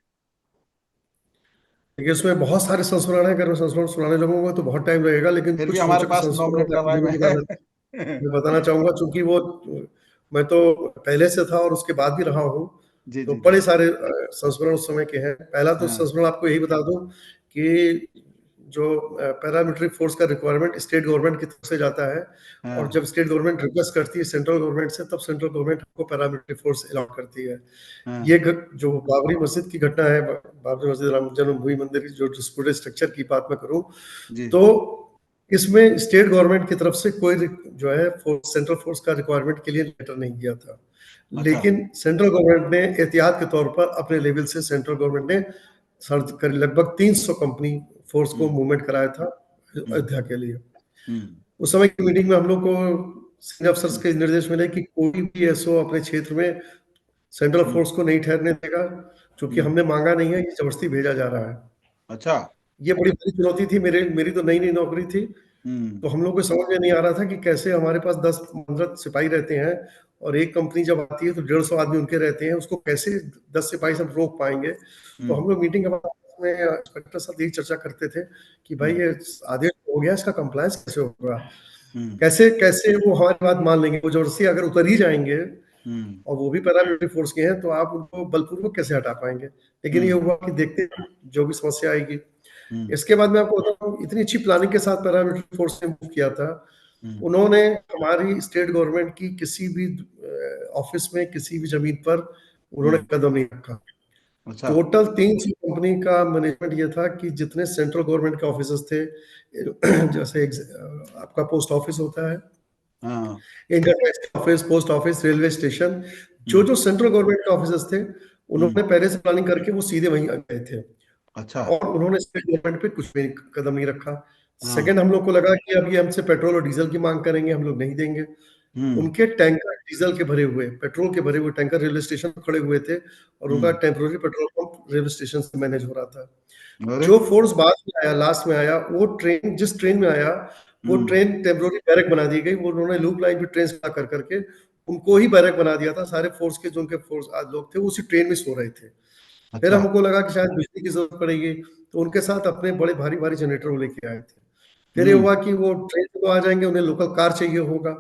देखिए, उसमें बहुत सारे संस्मरण हैं, अगर मैं संस्मरण सुनाने लगूंगा तो बहुत टाइम लगेगा, लेकिन फिर भी कुछ हमारे रोचक पास 9 मिनट संस्मरण का आपको टाइम जरूर है। मैं बताना चाहूंगा, चूंकि वो मैं तो पहले से था और उसके बाद भी रहा हूँ, जी तो जी जी। बड़े सारे संस्मरण उस समय के हैं। पहला तो हाँ संस्मरण आपको यही बता दूं कि जो पैरामिलिट्री फोर्स का रिक्वायरमेंट स्टेट गवर्नमेंट की तरफ से जाता है, और हाँ जब स्टेट गवर्नमेंट रिक्वेस्ट करती है सेंट्रल गवर्नमेंट से, तब सेंट्रल गवर्नमेंट आपको पैरामिलिट्री फोर्स अलॉट करती है। हाँ। ये जो बाबरी मस्जिद की घटना है, बाबरी मस्जिद राम जन्मभूमि मंदिर की जो पूरे स्ट्रक्चर की बात मैं करूं, जी। तो इसमें स्टेट गवर्नमेंट की तरफ से कोई जो है सेंट्रल फोर्स का रिक्वायरमेंट के लिए लेटर नहीं किया था, अच्छा। लेकिन सेंट्रल गवर्नमेंट ने एहतियात के तौर पर अपने लेवल से सेंट्रल गवर्नमेंट ने लगभग 300 कंपनी फोर्स को हम्म। मूवमेंट कराया था हम्म। अयोध्या के लिए। हम्म। उस समय की मीटिंग में हम लोग को सीनियर अफसर्स हम्म। के निर्देश मिले कि कोई भी एसओ अपने क्षेत्र में सेंट्रल हम्म। फोर्स को नहीं ठहरने देगा, क्योंकि हम्म। हमने मांगा नहीं है, ये जबरदस्ती भेजा जा रहा है। अच्छा। ये बड़ी बड़ी चुनौती थी, मेरी तो नई नई नौकरी थी, हम्म। तो हम लोग को समझ में नहीं आ रहा था कि कैसे हमारे पास 10-15 सिपाही रहते हैं, और एक कंपनी जब आती है तो 150 आदमी उनके रहते हैं, उसको कैसे 10 सिपाही सब रोक पाएंगे। तो हम्म। हम लोग मीटिंग के बाद में इंस्पेक्टर साहब यही चर्चा करते थे कि भाई हम्म। ये आदेश हो गया, इसका कंप्लायंस कैसे होगा, हम्म। कैसे कैसे वो हमारी बात मान लेंगे, वो जबरदस्ती अगर उतर ही जाएंगे हम्म। और वो भी पैरामिलिट्री फोर्स के हैं, तो आप उनको बलपूर्वक कैसे हटा पाएंगे। लेकिन ये हम्म। हुआ कि देखते हैं जो भी समस्या आएगी। हम्म। इसके बाद मैं आपको बताऊं, इतनी अच्छी प्लानिंग के साथ पैरामिलिट्री फोर्स ने मूव किया था। हम्म। उन्होंने हमारी स्टेट गवर्नमेंट की किसी भी ऑफिस में, किसी भी जमीन पर उन्होंने हम्म। कदम नहीं रखा। अच्छा। टोटल 300 कंपनी का मैनेजमेंट ये था कि जितने सेंट्रल गवर्नमेंट के ऑफिसर्स थे, जैसे आपका पोस्ट ऑफिस होता है, हाँ। Income tax office, post office, railway station, जो हम्म। जो सेंट्रल गवर्नमेंट के ऑफिसर्स थे, हम्म। उन्होंने पहले से प्लानिंग करके वो सीधे वहीं आ गए थे, अच्छा। और उन्होंने स्टेट गवर्नमेंट पे कुछ भी कदम नहीं रखा। हाँ। सेकंड, हम लोग को लगा कि अब ये हमसे पेट्रोल और डीजल की मांग करेंगे, हम लोग नहीं देंगे। हम्म। उनके टैंकर डीजल के भरे हुए, पेट्रोल के भरे हुए टैंकर रेलवे स्टेशन पर खड़े हुए थे, और उनका hmm. Temporary petrol pump railway station से मैनेज हो रहा था। अरे। जो फोर्स बाद में आया, लास्ट में आया, वो ट्रेन जिस ट्रेन में आया, वो हम्म। ट्रेन टेम्पोररी बैरक बना दी गई। वो उन्होंने लूप लाइन भी ट्रेन खड़ा कर करके उनको ही बैरक बना दिया था। सारे फोर्स के जो उनके फोर्स आज लोग थे, वो उसी ट्रेन में सो रहे थे। फिर अच्छा। हमको लगा कि शायद बिजली की जरूरत पड़ेगी, तो उनके साथ अपने बड़े भारी भारी जनरेटर वो लेके आए थे। फिर ये हम्म। हुआ कि वो ट्रेन से तो आ जाएंगे, उन्हें लोकल कार चाहिए होगा।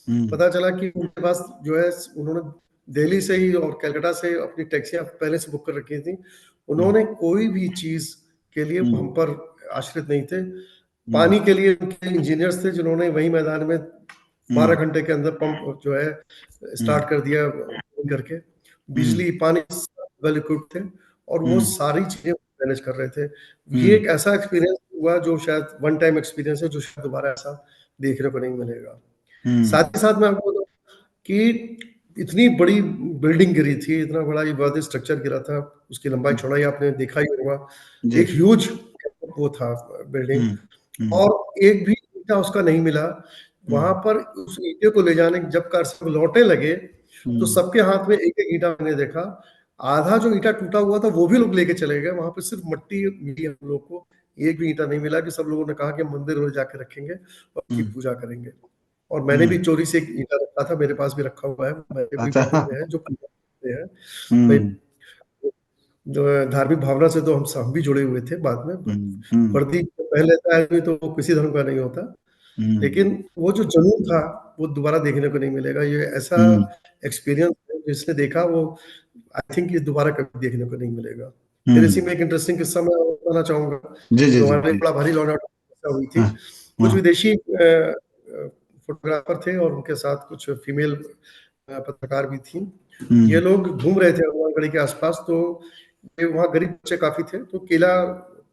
हम्म। पता चला कि उनके पास जो है, उन्होंने दिल्ली से ही और कलकत्ता से अपनी टैक्सियां पहले से बुक कर रखी थी। हम्म। उन्होंने कोई भी चीज के लिए हम्म। हम पर आश्रित नहीं थे। हम्म। पानी के लिए उनके इंजीनियर्स थे, जिन्होंने वही मैदान में हम्म। 12 घंटे के अंदर पंप जो है हम्म। स्टार्ट कर दिया करके। हम्म। बिजली, पानी वेल इक्विप्ड थे, और वो हम्म। सारी चीजें मैनेज कर रहे थे। ये हम्म। एक ऐसा एक्सपीरियंस हुआ जो शायद वन टाइम एक्सपीरियंस है, जो शायद दोबारा ऐसा देखने को नहीं मिलेगा। हम्म। साथ ही साथ मैं आपको बताऊं कि इतनी बड़ी बिल्डिंग गिरी थी, इतना बड़ा इबादत स्ट्रक्चर गिरा था, उसकी लंबाई चौड़ाई आपने देखा ही होगा। जी। एक ह्यूज वो था बिल्डिंग, हम्म। हम्म। और एक भी ईंटा उसका नहीं मिला। वहां हम्म। पर उस ईंटे को ले जाने, जब कार सब लौटने लगे, तो हम्म। सबके हाथ में एक एक ईंटा मैंने देखा। आधा जो ईंटा टूटा हुआ था वो भी लोग लेके चले गए, वहां पे सिर्फ मट्टी मिली हम लोग को। एक भी ईंटा नहीं मिला, कि सब लोगों ने कहा कि हम मंदिर में जाके रखेंगे और उसकी हम्म। पूजा करेंगे। और मैंने भी हम्म। चोरी से एक ईंटा रखा था, मेरे पास भी रखा हुआ है, मेरे भी अच्छा। बगल में है, जो पूजा करते हैं भाई। हम्म। जो है, धार्मिक भावना से तो हम भी जुड़े हुए थे बाद में। हम्म। हम्म। वर्दी पहन लेता है आदमी तो वो किसी धर्म का नहीं होता, हम्म। लेकिन वो जो जुनून था, वो दोबारा देखने को नहीं मिलेगा। ये ऐसा हम्म। एक्सपीरियंस है, जिसने देखा वो, आई थिंक ये दोबारा कभी देखने को नहीं मिलेगा। फिर इसी हम्म। में एक इंटरेस्टिंग किस्सा मैं बताना चाहूंगा, जी जी जो जी हमारे जी। बड़ा भारी लॉ एंड ऑर्डर समस्या हुई थी। हाँ। कुछ हाँ। विदेशी फोटोग्राफर थे, और उनके साथ कुछ फीमेल पत्रकार भी थी। ये हम्म। लोग घूम रहे थे हनुमानगढ़ी के आसपास, तो ये वहाँ गरीब बच्चे काफी थे, तो केला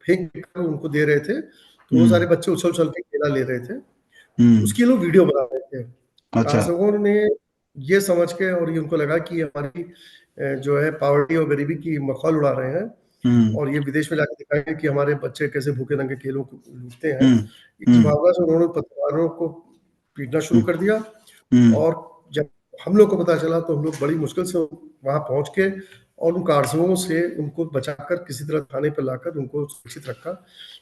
फेंक कर उनको दे रहे थे, तो वो सारे हम्म। बच्चे उछल उछल के केला ले रहे थे। हम्म। उसकी लोग वीडियो बना रहे थे। अच्छा। शासकों ने ये समझ के, और ये उनको लगा कि ये हमारी जो है पावर्टी और गरीबी की मखौल उड़ा रहे हैं, हम्म। और ये विदेश में जाकर दिखाएंगे कि हमारे बच्चे कैसे भूखे नंगे केलों को लूटते हैं। हम्म। इस हम्म। भावना से उन्होंने पत्रकारों को पीटना शुरू हम्म। कर दिया। हम्म। और जब हम लोग को पता चला, तो हम लोग बड़ी मुश्किल से वहां पहुंच के और उन कारसेवकों से उनको बचाकर किसी तरह थाने पर लाकर उनको सुरक्षित रखा।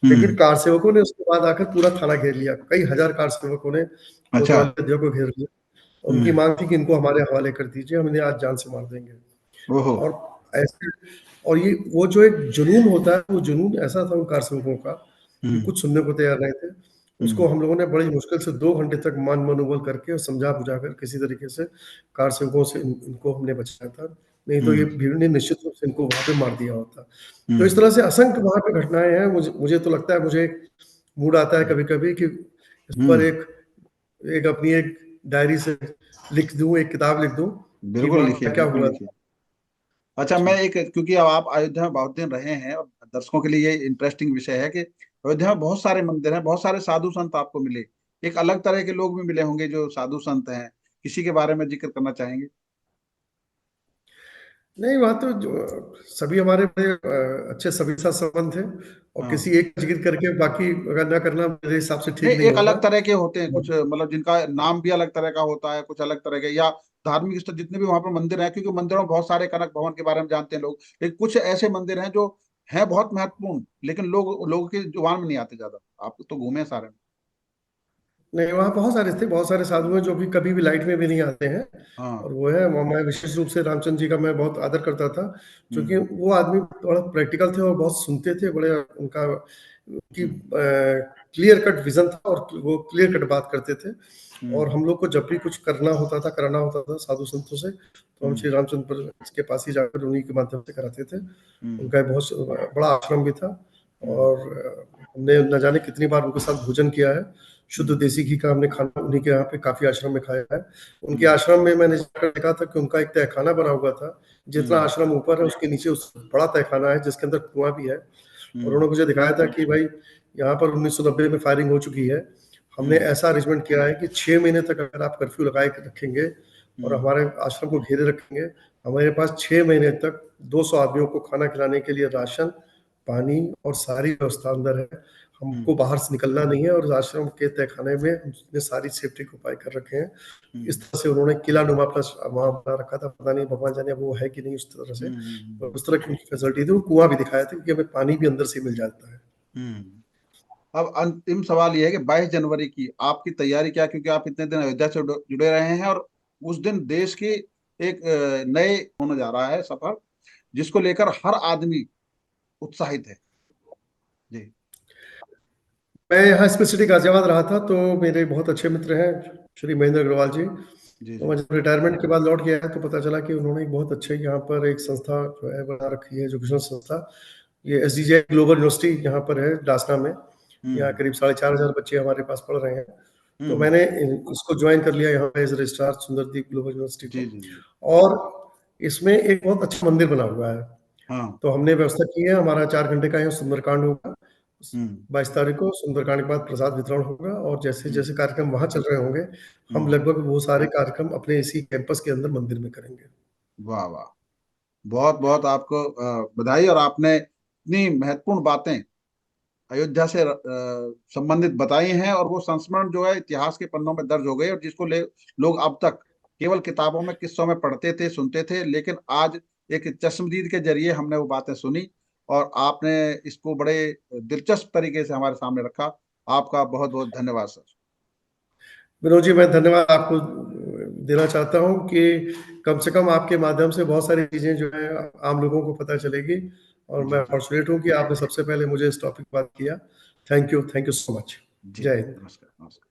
लेकिन हम्म। कारसेवकों ने उसके बाद आकर पूरा थाना घेर लिया, कई हजार कारसेवकों ने अच्छा। कोतवाली अध्यक्ष को घेर लिया। उनकी हम्म। मांग थी कि इनको हमारे हवाले कर दीजिए, हम इन्हें आज जान से मार देंगे। ओहो। और ऐसे, और ये वो जो एक जुनून होता है, वो जुनून ऐसा था उन कारसेवकों का कि हम्म। कुछ सुनने को तैयार नहीं थे। उसको हम्म। हम लोगों ने बड़ी मुश्किल से 2 घंटे तक मान मनोबल करके और समझा बुझा कर किसी तरीके से कारसेवकों से इनको हमने बचाया था। नहीं तो ये हम्म। भीड़ ने निश्चित रूप से इनको वहां पे मार दिया होता। तो इस हम्म। तरह से असंख्य वहां पे घटनाएं हैं। मुझे मुझे तो लगता है, मुझे एक मूड आता है कभी कभी कि इस पर हम्म। एक एक अपनी एक डायरी से लिख दूं, एक किताब लिख दूं कि बिल्कुल लिखिए, वहाँ क्या बिल्कुल हुआ लिखिए। था। अच्छा, मैं जी एक, क्योंकि अब आप अयोध्या में बहुत दिन रहे हैं और दर्शकों के लिए ये इंटरेस्टिंग विषय है कि अयोध्या में बहुत सारे मंदिर हैं, बहुत सारे साधु संत आपको मिले, एक अलग तरह के लोग भी मिले होंगे जो साधु संत हैं, किसी के बारे में जिक्र करना चाहेंगे? नहीं, वहाँ तो जो सभी हमारे बड़े अच्छे सभी साथ संबंध थे, और हाँ। किसी एक का जिक्र करके बाकी अगर ना करना मेरे हिसाब से नहीं, ठीक नहीं एक होगा। अलग तरह के होते हैं कुछ, मतलब जिनका नाम भी अलग तरह का होता है, कुछ अलग तरह के, या धार्मिक स्थल जितने भी वहां पर मंदिर हैं, क्योंकि मंदिरों में बहुत सारे, कनक भवन के बारे में जानते हैं लोग, लेकिन कुछ ऐसे मंदिर हैं जो हैं बहुत महत्वपूर्ण, लेकिन लोगों की जुबान में नहीं आते ज्यादा। आप तो घूमे सारे में। नहीं, वहाँ बहुत सारे थे, बहुत सारे साधु हैं जो भी कभी भी लाइट में भी नहीं आते हैं। हाँ। और वो है, मैं विशेष रूप से रामचंद्र जी का मैं बहुत आदर करता था, क्योंकि हम्म। वो आदमी बड़ा प्रैक्टिकल थे और बहुत सुनते थे, बड़े उनका उनकी हम्म। क्लियर कट विजन था और वो क्लियर कट बात करते थे। और हम्म। हम लोग को जब भी कुछ करना होता था, कराना होता था साधु संतों से, तो हम हम्म। श्री रामचंद्र के पास ही जाकर उन्हीं के माध्यम से कराते थे। हम्म। उनका एक बहुत बड़ा आश्रम भी था। हम्म। और हमने न जाने कितनी बार उनके साथ भोजन किया है। शुद्ध हम्म। देसी घी का हमने खाना उन्हीं के यहाँ पे काफी आश्रम में खाया है। उनके हम्म। आश्रम में मैंने जाकर देखा था कि उनका एक तहखाना बना हुआ था। जितना हम्म। आश्रम ऊपर है उसके नीचे उस बड़ा तहखाना है जिसके अंदर कुआं भी है। और हम्म। उन्होंने मुझे दिखाया था कि भाई, यहाँ पर 1990 में फायरिंग हो चुकी है। हमने हम्म। ऐसा अरेंजमेंट किया है कि 6 महीने तक अगर आप कर्फ्यू लगाए के रखेंगे और हम्म। हमारे आश्रम को घेरे रखेंगे, हमारे पास 6 महीने तक 200 आदमियों को खाना खिलाने के लिए राशन, पानी और सारी व्यवस्था अंदर है। हम्म। हमको बाहर से निकलना नहीं है, और आश्रम के तहखाने में हमने सारी सेफ्टी के उपाय कर रखे हैं। इस हम्म। तरह से उन्होंने किला नुमा प्लस वहाँ बना रखा था। पता नहीं भगवान जाने वो है कि नहीं उस तरह से। और उस तरह की फैसिलिटी थी। वो कुआं भी दिखाया था कि हमें पानी भी अंदर से मिल जाता है। हम्म। अब अंतिम सवाल यह है कि 22 जनवरी की आपकी तैयारी क्या है? क्योंकि आप इतने दिन अयोध्या से जुड़े रहे हैं, और उस दिन देश की एक नए होने जा रहा है सफर, जिसको लेकर हर आदमी उत्साहित है। जी। मैं यहाँ स्पेसिफिक गाजियाबाद रहा था, तो मेरे बहुत अच्छे मित्र हैं श्री महेंद्र अग्रवाल जी। जी। तो जी। मैं जब रिटायरमेंट के बाद लौट गया है तो पता चला कि उन्होंने एक बहुत अच्छे यहाँ पर एक संस्था जो है बना रखी है, एजुकेशनल संस्था। ये SDJ ग्लोबल यूनिवर्सिटी यहाँ पर है डासना में। यहाँ हम्म। करीब 4,500 बच्चे हमारे पास पढ़ रहे हैं। तो हम्म। मैंने इसको ज्वाइन कर लिया यहाँ पे एज रजिस्ट्रार सुंदरदीप ग्लोबल यूनिवर्सिटी जी। को। जी। जी। और इसमें एक बहुत अच्छा मंदिर बना हुआ है। हाँ। तो हमने व्यवस्था की है, हमारा 4 घंटे का यहाँ सुंदरकांड होगा। हम्म। 22 तारीख को सुंदरकांड के बाद प्रसाद वितरण होगा, और जैसे हम्म। जैसे कार्यक्रम वहाँ चल रहे होंगे, हम हम्म। लगभग वो सारे कार्यक्रम अपने इसी कैंपस के अंदर मंदिर में करेंगे। वाह वाह, बहुत बहुत आपको बधाई। और आपने इतनी महत्वपूर्ण बातें अयोध्या से संबंधित बताई हैं, और वो संस्मरण जो है इतिहास के पन्नों में दर्ज हो गए, और जिसको ले लोग अब तक केवल किताबों में, किस्सों में पढ़ते थे, सुनते थे, लेकिन आज एक चश्मदीद के जरिए हमने वो बातें सुनी, और आपने इसको बड़े दिलचस्प तरीके से हमारे सामने रखा। आपका बहुत बहुत धन्यवाद सर। विनोद जी, मैं धन्यवाद आपको देना चाहता हूँ कि कम से कम आपके माध्यम से बहुत सारी चीज़ें जो है आम लोगों को पता चलेगी। और जी। मैं जी। फॉर्चुनेट हूँ कि आपने सबसे पहले मुझे इस टॉपिक पर बात किया। Thank you so much. जी। जय हिंद। नमस्कार, नमस्कार।